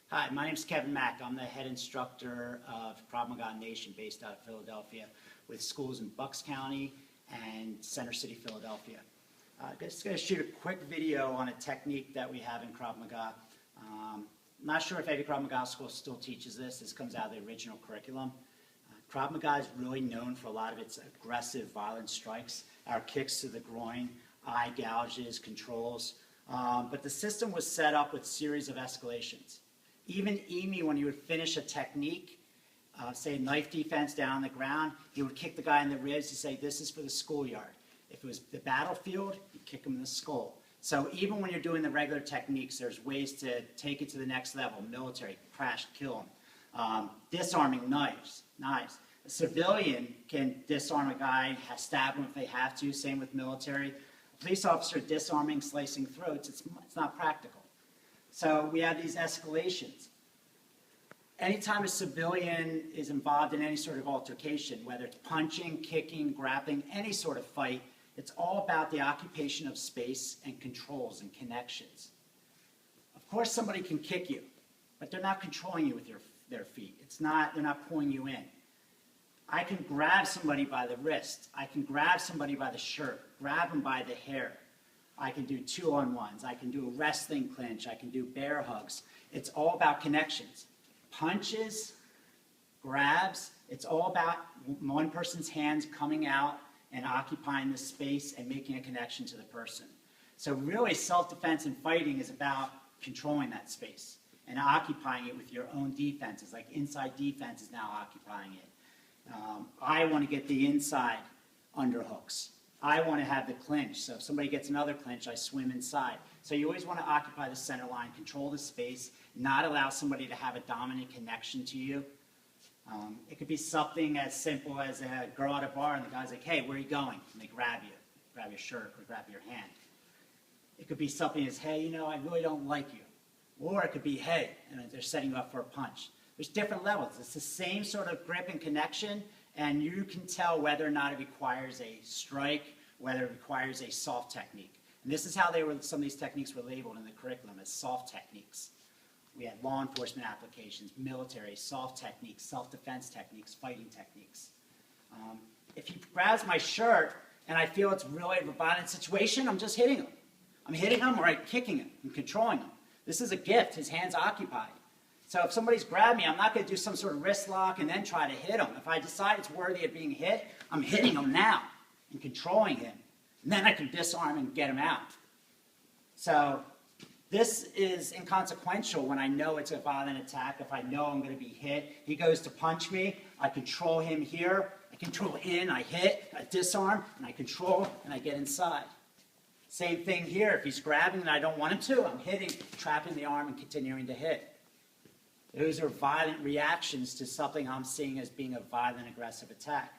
Hi, my name is Kevin Mack. I'm the head instructor of Krav Maga Nation based out of Philadelphia with schools in Bucks County and Center City, Philadelphia. I'm just going to shoot a quick video on a technique that we have in Krav Maga. I'm not sure if every Krav Maga school still teaches this. This comes out of the original curriculum. Krav Maga is really known for a lot of its aggressive, violent strikes, our kicks to the groin, eye gouges, controls. But the system was set up with a series of escalations. Even Imi, when he would finish a technique, say knife defense down on the ground, he would kick the guy in the ribs to say, this is for the schoolyard. If it was the battlefield, he'd kick him in the skull. So even when you're doing the regular techniques, there's ways to take it to the next level. Military, crash, kill him. Disarming knives. A civilian can disarm a guy, stab him if they have to, same with military. A police officer disarming, slicing throats, it's not practical. So we have these escalations. Anytime a civilian is involved in any sort of altercation, whether it's punching, kicking, grappling, any sort of fight, it's all about the occupation of space and controls and connections. Of course somebody can kick you, but they're not controlling you with their feet. They're not pulling you in. I can grab somebody by the wrist. I can grab somebody by the shirt, grab them by the hair. I can do 2-on-1s. I can do a wrestling clinch. I can do bear hugs. It's all about connections. Punches, grabs, it's all about one person's hands coming out and occupying the space and making a connection to the person. So really self-defense and fighting is about controlling that space and occupying it with your own defenses, like inside defense is now occupying it. I want to get the inside underhooks. I want to have the clinch, so if somebody gets another clinch, I swim inside. So you always want to occupy the center line, control the space, not allow somebody to have a dominant connection to you. It could be something as simple as a girl at a bar and the guy's like, hey, where are you going? And they grab you, grab your shirt or grab your hand. It could be something as, hey, I really don't like you. Or it could be, hey, and they're setting you up for a punch. There's different levels. It's the same sort of grip and connection, and you can tell whether or not it requires a strike, whether it requires a soft technique. And this is how some of these techniques were labeled in the curriculum as soft techniques. We had law enforcement applications, military, soft techniques, self-defense techniques, fighting techniques. If he grabs my shirt and I feel it's really a violent situation, I'm just hitting him. I'm hitting him or I'm kicking him and controlling him. This is a gift. His hand's occupied. So if somebody's grabbed me, I'm not going to do some sort of wrist lock and then try to hit him. If I decide it's worthy of being hit, I'm hitting him now and controlling him. And then I can disarm and get him out. So this is inconsequential when I know it's a violent attack. If I know I'm going to be hit, he goes to punch me, I control him here, I control in, I hit, I disarm, and I control, and I get inside. Same thing here. If he's grabbing and I don't want him to, I'm hitting, trapping the arm and continuing to hit. Those are violent reactions to something I'm seeing as being a violent, aggressive attack.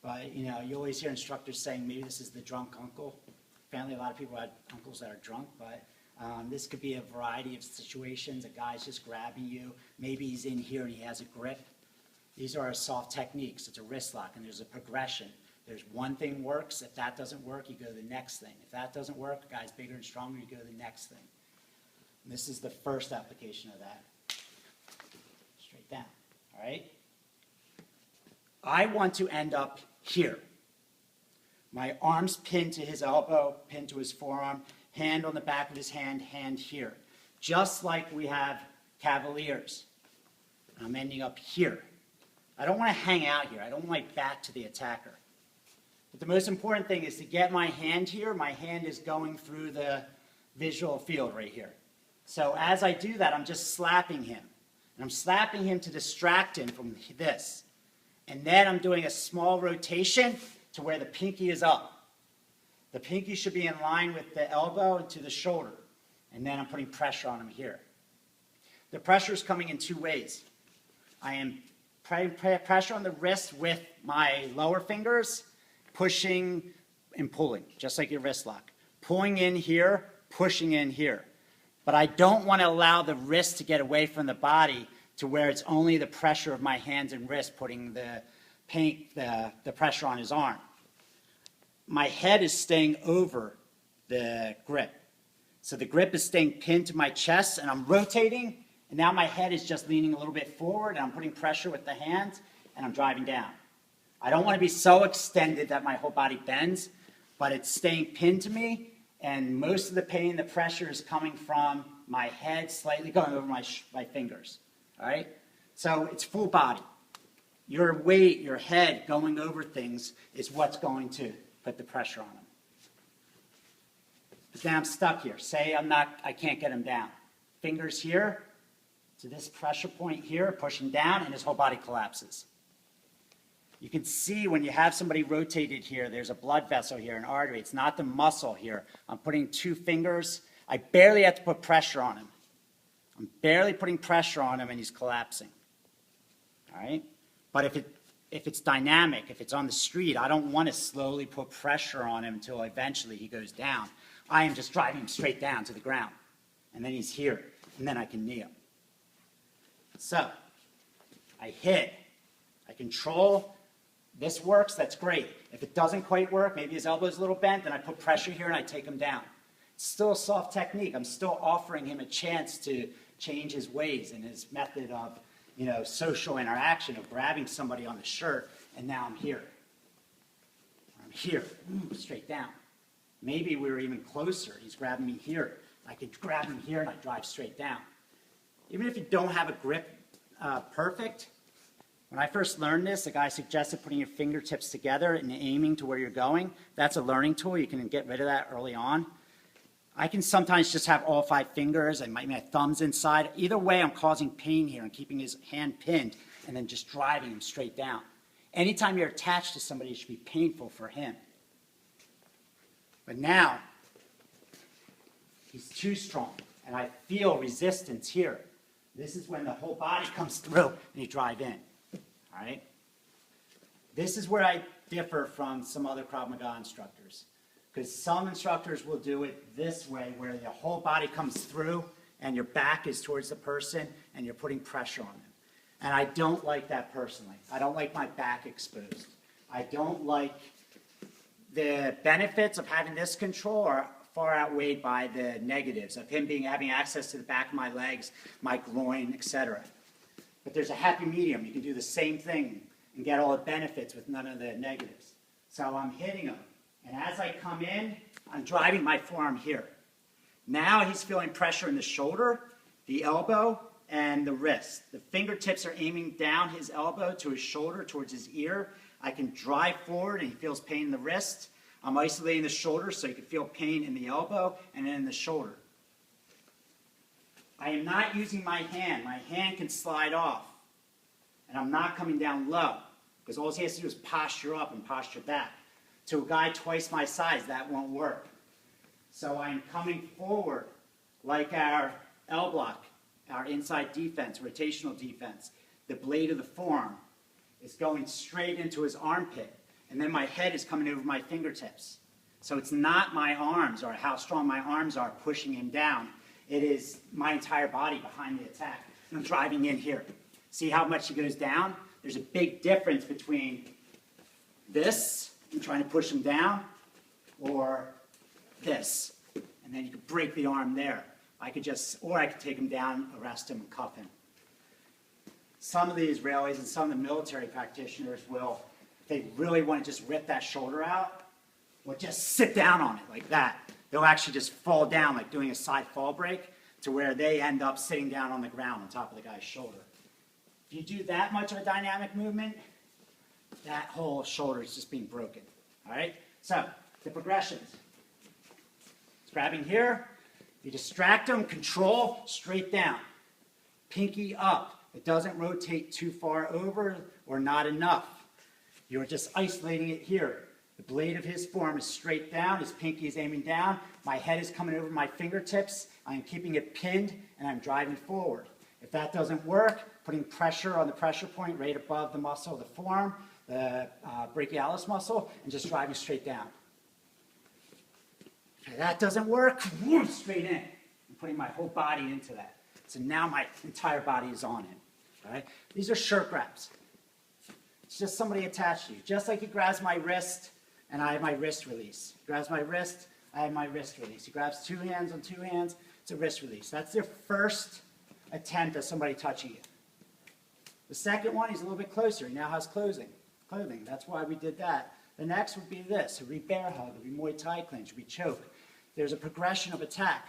But, you always hear instructors saying, maybe this is the drunk uncle. Apparently, a lot of people have uncles that are drunk, but this could be a variety of situations. A guy's just grabbing you. Maybe he's in here and he has a grip. These are our soft techniques. It's a wrist lock, and there's a progression. There's one thing works. If that doesn't work, you go to the next thing. If that doesn't work, the guy's bigger and stronger, you go to the next thing. And this is the first application of that. Straight down, all right? I want to end up here. My arm's pinned to his elbow, pinned to his forearm, hand on the back of his hand, hand here. Just like we have cavaliers. I'm ending up here. I don't want to hang out here. I don't want my back to the attacker. But the most important thing is to get my hand here. My hand is going through the visual field right here. So as I do that, I'm just slapping him. And I'm slapping him to distract him from this. And then I'm doing a small rotation to where the pinky is up. The pinky should be in line with the elbow and to the shoulder. And then I'm putting pressure on him here. The pressure is coming in two ways. I am putting pressure on the wrist with my lower fingers, pushing and pulling, just like your wrist lock. Pulling in here, pushing in here. But I don't want to allow the wrist to get away from the body to where it's only the pressure of my hands and wrist putting the pressure on his arm. My head is staying over the grip. So the grip is staying pinned to my chest, and I'm rotating And now my head is just leaning a little bit forward, and I'm putting pressure with the hands, and I'm driving down. I don't want to be so extended that my whole body bends, but it's staying pinned to me, and most of the pain, the pressure is coming from my head slightly going over my fingers, all right? So it's full body. Your weight, your head going over things is what's going to put the pressure on them. But now I'm stuck here. Say I can't get him down. Fingers here to this pressure point here, pushing down, and his whole body collapses. You can see when you have somebody rotated here, there's a blood vessel here, an artery. It's not the muscle here. I'm putting 2 fingers. I barely have to put pressure on him. I'm barely putting pressure on him, and he's collapsing. All right? But if it's dynamic, if it's on the street, I don't want to slowly put pressure on him until eventually he goes down. I am just driving him straight down to the ground. And then he's here, and then I can knee him. So, I hit. I control. This works, that's great. If it doesn't quite work, maybe his elbow's a little bent, then I put pressure here and I take him down. It's still a soft technique. I'm still offering him a chance to change his ways and his method of, social interaction, of grabbing somebody on the shirt, and now I'm here. I'm here, straight down. Maybe we were even closer. He's grabbing me here. I could grab him here and I drive straight down. Even if you don't have a grip perfect, when I first learned this, the guy suggested putting your fingertips together and aiming to where you're going. That's a learning tool. You can get rid of that early on. I can sometimes just have all 5 fingers and my thumbs inside. Either way, I'm causing pain here and keeping his hand pinned and then just driving him straight down. Anytime you're attached to somebody, it should be painful for him. But now, he's too strong, and I feel resistance here. This is when the whole body comes through and you drive in. All right? This is where I differ from some other Krav Maga instructors. Because some instructors will do it this way, where the whole body comes through and your back is towards the person and you're putting pressure on them. And I don't like that personally. I don't like my back exposed. I don't like the benefits of having this control are far outweighed by the negatives of him having access to the back of my legs, my groin, etc. But there's a happy medium. You can do the same thing and get all the benefits with none of the negatives. So I'm hitting him. And as I come in, I'm driving my forearm here. Now he's feeling pressure in the shoulder, the elbow, and the wrist. The fingertips are aiming down his elbow to his shoulder, towards his ear. I can drive forward and he feels pain in the wrist. I'm isolating the shoulder so you can feel pain in the elbow and then in the shoulder. I am not using my hand. My hand can slide off. And I'm not coming down low, because all he has to do is posture up and posture back. To a guy twice my size, that won't work. So I'm coming forward like our L block, our inside defense, rotational defense. The blade of the forearm is going straight into his armpit, and then my head is coming over my fingertips. So it's not my arms or how strong my arms are pushing him down. It is my entire body behind the attack. And I'm driving in here. See how much he goes down? There's a big difference between this, and trying to push him down, or this. And then you could break the arm there. I could take him down, arrest him, and cuff him. Some of the Israelis and some of the military practitioners will, if they really want to just rip that shoulder out, will just sit down on it like that. They'll actually just fall down, like doing a side fall break, to where they end up sitting down on the ground on top of the guy's shoulder. If you do that much of a dynamic movement, that whole shoulder is just being broken. All right? So, the progressions. It's grabbing here. You distract them, control, straight down. Pinky up. It doesn't rotate too far over or not enough. You're just isolating it here. The blade of his forearm is straight down. His pinky is aiming down. My head is coming over my fingertips. I'm keeping it pinned, and I'm driving forward. If that doesn't work, putting pressure on the pressure point right above the muscle of the forearm, the brachialis muscle, and just driving straight down. If that doesn't work, straight in. I'm putting my whole body into that. So now my entire body is on him. All right? These are shirt grabs. It's just somebody attached to you. Just like he grabs my wrist, and I have my wrist release. He grabs my wrist, I have my wrist release. He grabs 2 hands on 2 hands, it's a wrist release. That's their first attempt at somebody touching you. The second one, he's a little bit closer. He now has clothing. That's why we did that. The next would be this. It would be bear hug. It would be Muay Thai clinch. It would be choke. There's a progression of attack.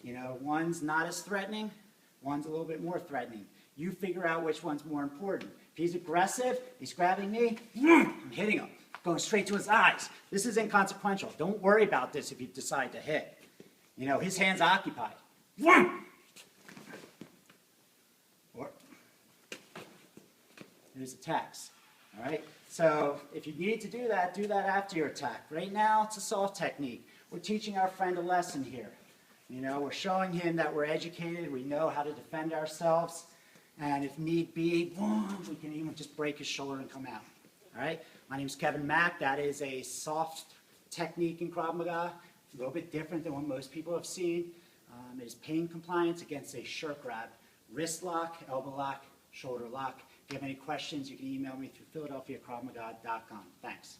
You know, one's not as threatening. One's a little bit more threatening. You figure out which one's more important. If he's aggressive, he's grabbing me, I'm hitting him. Going straight to his eyes. This is inconsequential. Don't worry about this if you decide to hit. You know, his hand's occupied. Or there's attacks. All right? So if you need to do that after your attack. Right now, it's a soft technique. We're teaching our friend a lesson here. You know, we're showing him that we're educated, we know how to defend ourselves, and if need be, we can even just break his shoulder and come out. All right? My name is Kevin Mack. That is a soft technique in Krav Maga, a little bit different than what most people have seen. It is pain compliance against a shirt grab, wrist lock, elbow lock, shoulder lock. If you have any questions, you can email me through philadelphiakravmaga.com. Thanks.